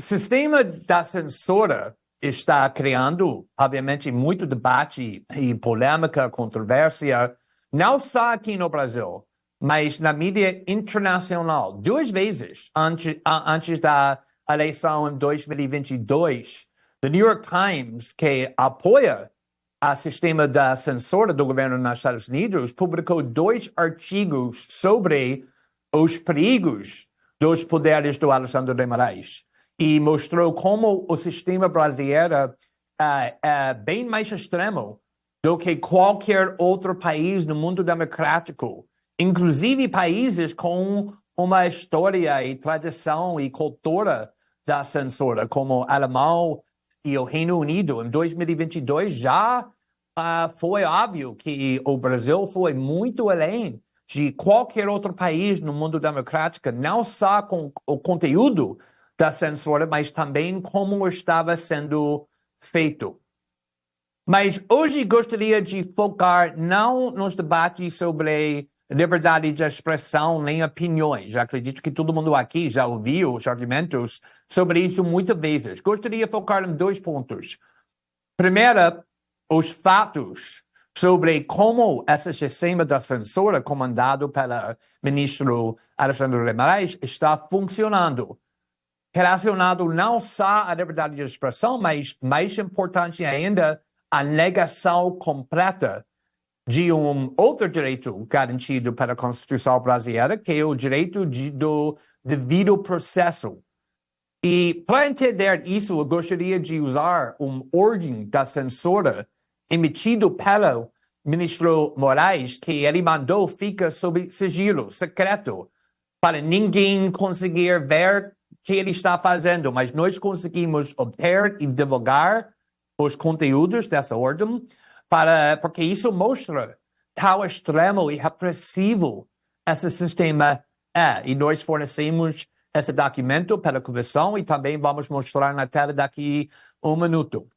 sistema da censura está criando, obviamente, muito debate e polêmica, controvérsia, não só aqui no Brasil, mas na mídia internacional. 2 vezes antes da eleição em 2022, The New York Times, que apoia o sistema da censura do governo nos Estados Unidos, publicou 2 artigos sobre os perigos dos poderes do Alexandre de Moraes e mostrou como o sistema brasileiro é bem mais extremo do que qualquer outro país no mundo democrático, inclusive países com uma história e tradição e cultura da censura, como o Alemão e o Reino Unido. Em 2022 já foi óbvio que o Brasil foi muito além de qualquer outro país no mundo democrático, não só com o conteúdo da censura, mas também como estava sendo feito. Mas hoje gostaria de focar não nos debates sobre liberdade de expressão nem opiniões. Acredito que todo mundo aqui já ouviu os argumentos sobre isso muitas vezes. Gostaria de focar em 2 pontos. Primeiro, os fatos sobre como esse sistema da censura comandado pelo ministro Alexandre de Moraes está funcionando, relacionado não só à liberdade de expressão, mas, mais importante ainda, a negação completa de um outro direito garantido pela Constituição brasileira, que é o direito do devido processo. E para entender isso, eu gostaria de usar ordem da censura emitido pelo ministro Moraes, que ele mandou fica sob sigilo, secreto, para ninguém conseguir ver o que ele está fazendo, mas nós conseguimos obter e divulgar os conteúdos dessa ordem, porque isso mostra tal extremo e repressivo esse sistema é. E nós fornecemos esse documento pela comissão e também vamos mostrar na tela daqui um minuto.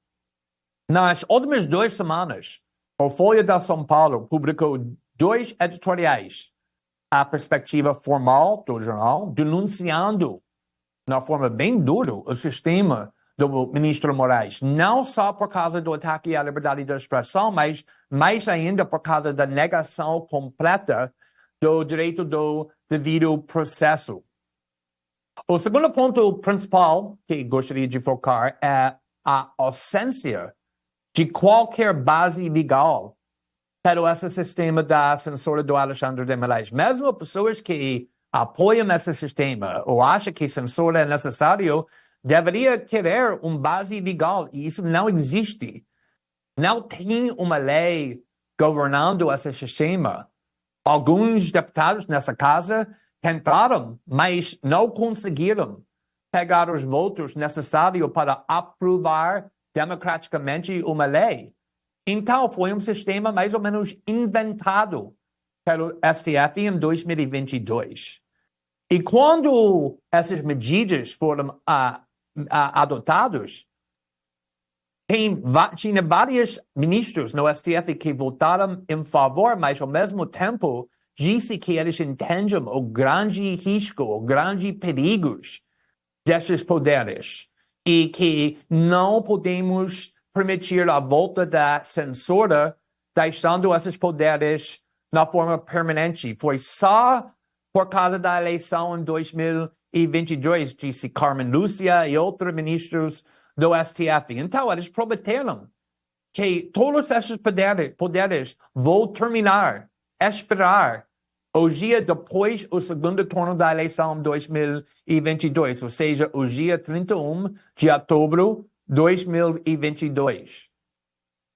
Nas últimas 2 semanas, o Folha de São Paulo publicou 2 editoriais à perspectiva formal do jornal, denunciando, de uma forma bem dura, o sistema do ministro Moraes, não só por causa do ataque à liberdade de expressão, mas mais ainda por causa da negação completa do direito do devido processo. O segundo ponto principal que gostaria de focar é a ausência de qualquer base legal para esse sistema da censura do Alexandre de Moraes. Mesmo pessoas que apoiam esse sistema ou acham que censura é necessário, deveria querer uma base legal, e isso não existe. Não tem uma lei governando esse sistema. Alguns deputados nessa casa tentaram, mas não conseguiram pegar os votos necessários para aprovar democraticamente uma lei. Então, foi um sistema mais ou menos inventado pelo STF em 2022. E quando essas medidas foram adotadas, tinha vários ministros no STF que votaram em favor, mas ao mesmo tempo disse que eles entendem o grande risco, o grande perigos destes poderes e que não podemos permitir a volta da censura, deixando esses poderes na forma permanente. Foi só por causa da eleição em 2022, disse Carmen Lúcia e outros ministros do STF. Então, eles prometeram que todos esses poderes vão terminar, esperar o dia depois do segundo turno da eleição em 2022, ou seja, o dia 31 de outubro de 2022.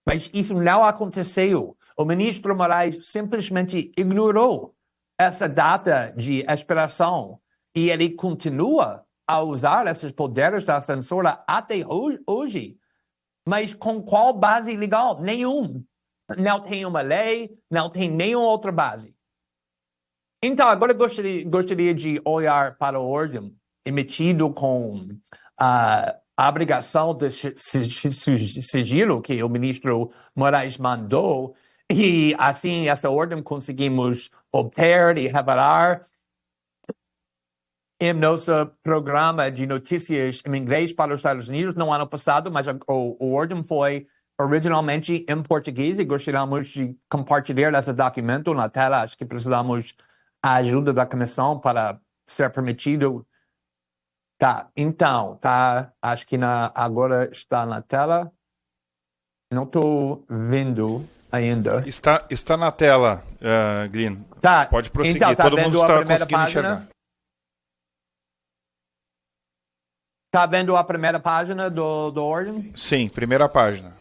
Mas isso não aconteceu. O ministro Moraes simplesmente ignorou essa data de expiração e ele continua a usar esses poderes da censura até hoje. Mas com qual base legal? Nenhum. Não tem uma lei, não tem nenhuma outra base. Então, agora gostaria de olhar para a ordem emitido com a obrigação de sigilo que o ministro Moraes mandou, e assim essa ordem conseguimos obter e revelar em nosso programa de notícias em inglês para os Estados Unidos no ano passado, mas o ordem foi originalmente em português e gostaríamos de compartilhar esse documento na tela. Acho que precisamos da ajuda da comissão para ser permitido. Tá, então, tá, acho que agora está na tela. Não estou vendo ainda. Está na tela, Glyn. Tá, pode prosseguir, então, tá todo mundo está conseguindo enxergar. Está vendo a primeira página do ordem? Sim, primeira página.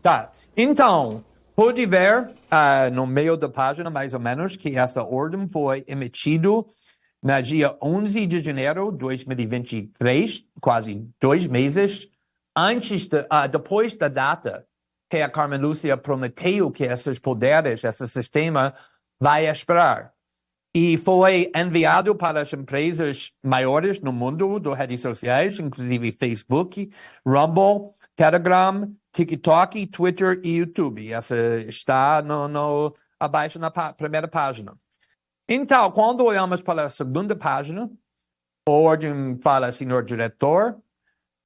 Tá, então, pode ver no meio da página, mais ou menos, que essa ordem foi emitida no dia 11 de janeiro de 2023, quase 2 meses, depois da data que a Carmen Lúcia prometeu que esses poderes, esse sistema, vai esperar. E foi enviado para as empresas maiores no mundo de redes sociais, inclusive Facebook, Rumble, Telegram, TikTok, Twitter e YouTube. Essa está abaixo na primeira página. Então, quando olhamos para a segunda página, a ordem fala, senhor diretor,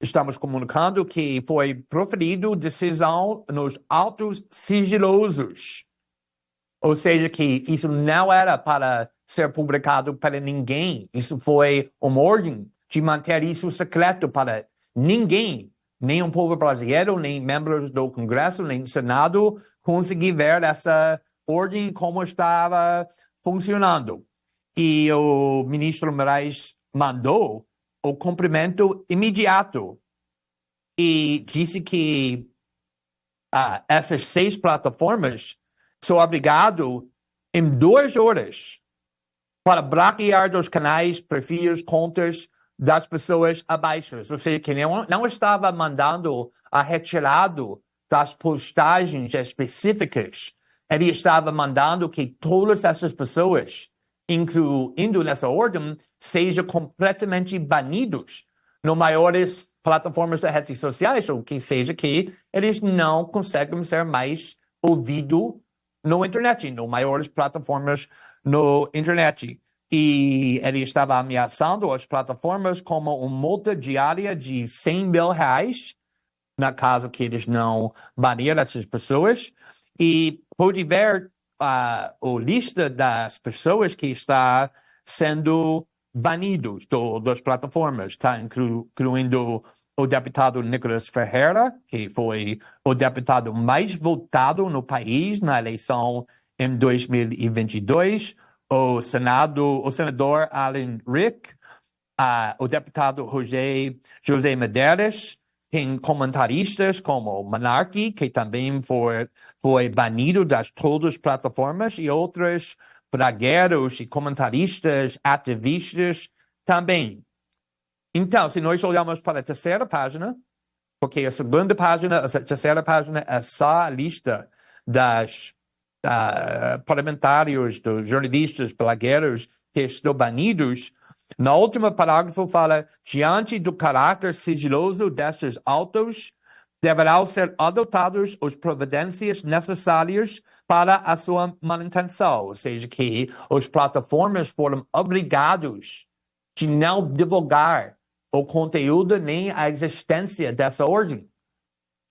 estamos comunicando que foi proferida decisão nos autos sigilosos. Ou seja, que isso não era para ser publicado para ninguém. Isso foi uma ordem de manter isso secreto para ninguém, nem o povo brasileiro, nem membros do Congresso, nem do Senado, conseguir ver essa ordem como estava funcionando. E o ministro Moraes mandou o cumprimento imediato e disse que essas 6 plataformas são obrigadas em 2 horas para bloquear dos canais, perfis, contas das pessoas abaixo. Ou seja, que não estava mandando a retirado das postagens específicas. Ele estava mandando que todas essas pessoas, incluindo nessa ordem, sejam completamente banidos nas maiores plataformas de redes sociais, ou que seja que eles não conseguem ser mais ouvidos no internet, nas maiores plataformas no internet. E ele estava ameaçando as plataformas com uma multa diária de R$100 mil, na caso que eles não banirem essas pessoas. E pode ver a lista das pessoas que está sendo banidos das plataformas, tá? Incluindo o deputado Nicolas Ferreira, que foi o deputado mais votado no país na eleição em 2022, o senador Alan Rick, o deputado José Medeiros, tem comentaristas como o Monarque, que também foi banido das todas as plataformas, e outros blogueiros e comentaristas, ativistas também. Então, se nós olharmos para a terceira página, porque a segunda página, a terceira página é só a lista das parlamentares, dos jornalistas, blogueiros que estão banidos, no último parágrafo fala, diante do caráter sigiloso destes autos, deverão ser adotadas as providências necessárias para a sua manutenção. Ou seja, que as plataformas foram obrigadas de não divulgar o conteúdo nem a existência dessa ordem.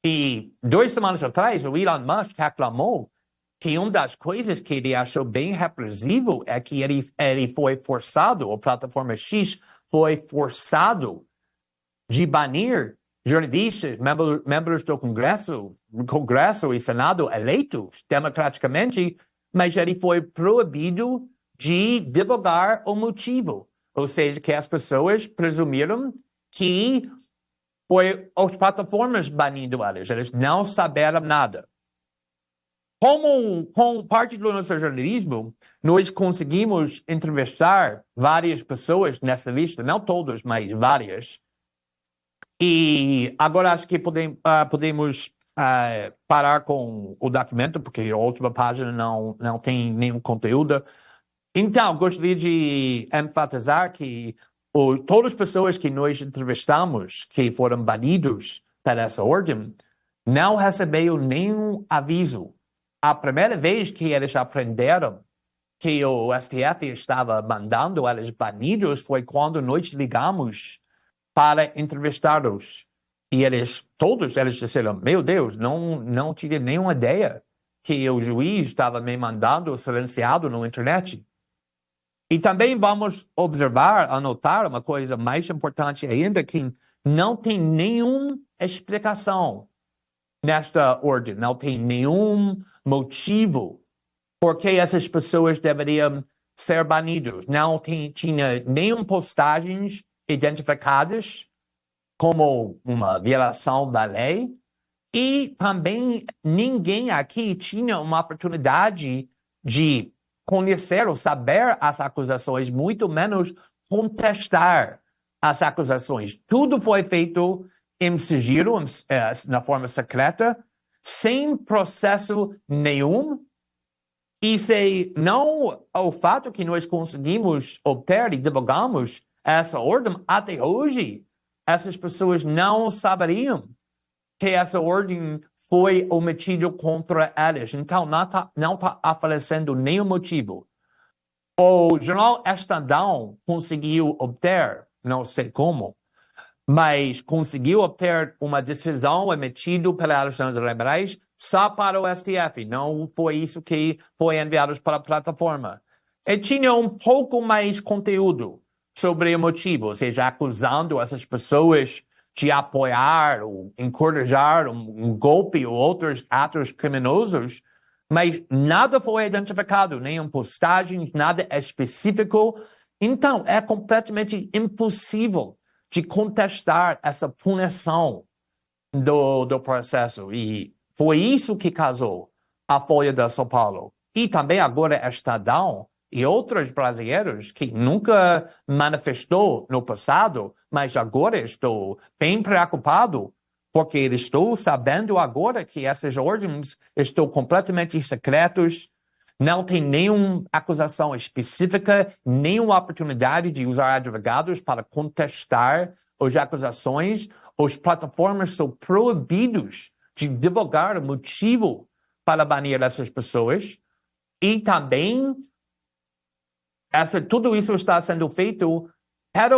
E 2 semanas atrás, o Elon Musk reclamou que uma das coisas que ele achou bem repressivo é que ele foi forçado, a plataforma X foi forçado de banir jornalistas, membros do Congresso e Senado eleitos democraticamente, mas ele foi proibido de divulgar o motivo. Ou seja, que as pessoas presumiram que foi as plataformas banindo eles não saberam nada. Com parte do nosso jornalismo, nós conseguimos entrevistar várias pessoas nessa lista, não todas, mas várias. E agora acho que podemos parar com o documento, porque a última página não tem nenhum conteúdo. Então, gostaria de enfatizar que todas as pessoas que nós entrevistamos, que foram banidos por essa ordem, não receberam nenhum aviso. A primeira vez que eles aprenderam que o STF estava mandando eles banidos foi quando nós ligamos para entrevistá-los. E todos eles disseram, meu Deus, não tive nenhuma ideia que o juiz estava me mandando silenciado na internet. E também vamos anotar uma coisa mais importante ainda, que não tem nenhuma explicação nesta ordem, não tem nenhum motivo por que essas pessoas deveriam ser banidas. Não tinha nenhuma postagens identificadas como uma violação da lei e também ninguém aqui tinha uma oportunidade de conhecer ou saber as acusações, muito menos contestar as acusações. Tudo foi feito em sigilo, na forma secreta, sem processo nenhum. E se não o fato que nós conseguimos obter e divulgamos essa ordem, até hoje, essas pessoas não saberiam que essa ordem foi omitida contra eles. Então, não tá aparecendo nenhum motivo. O jornal Estadão conseguiu obter, não sei como, mas conseguiu obter uma decisão emitida pela Alexandre de Moraes só para o STF. Não foi isso que foi enviado para a plataforma. E tinha um pouco mais conteúdo sobre o motivo, ou seja, acusando essas pessoas de apoiar ou encorajar um golpe ou outros atos criminosos, mas nada foi identificado, nenhum postagem, nada específico. Então, é completamente impossível de contestar essa punição do processo. E foi isso que causou a Folha de São Paulo. E também agora Estadão e outros brasileiros que nunca manifestou no passado, mas agora estou bem preocupado porque estou sabendo agora que essas ordens estão completamente secretas, não tem nenhuma acusação específica, nenhuma oportunidade de usar advogados para contestar as acusações. As plataformas são proibidas de divulgar o motivo para banir essas pessoas. E também tudo isso está sendo feito para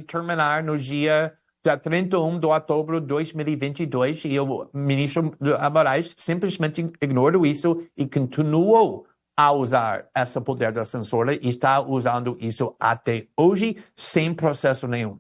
terminar no dia 31 de outubro de 2022 e o ministro Moraes simplesmente ignorou isso e continuou a usar esse poder da censura e está usando isso até hoje sem processo nenhum.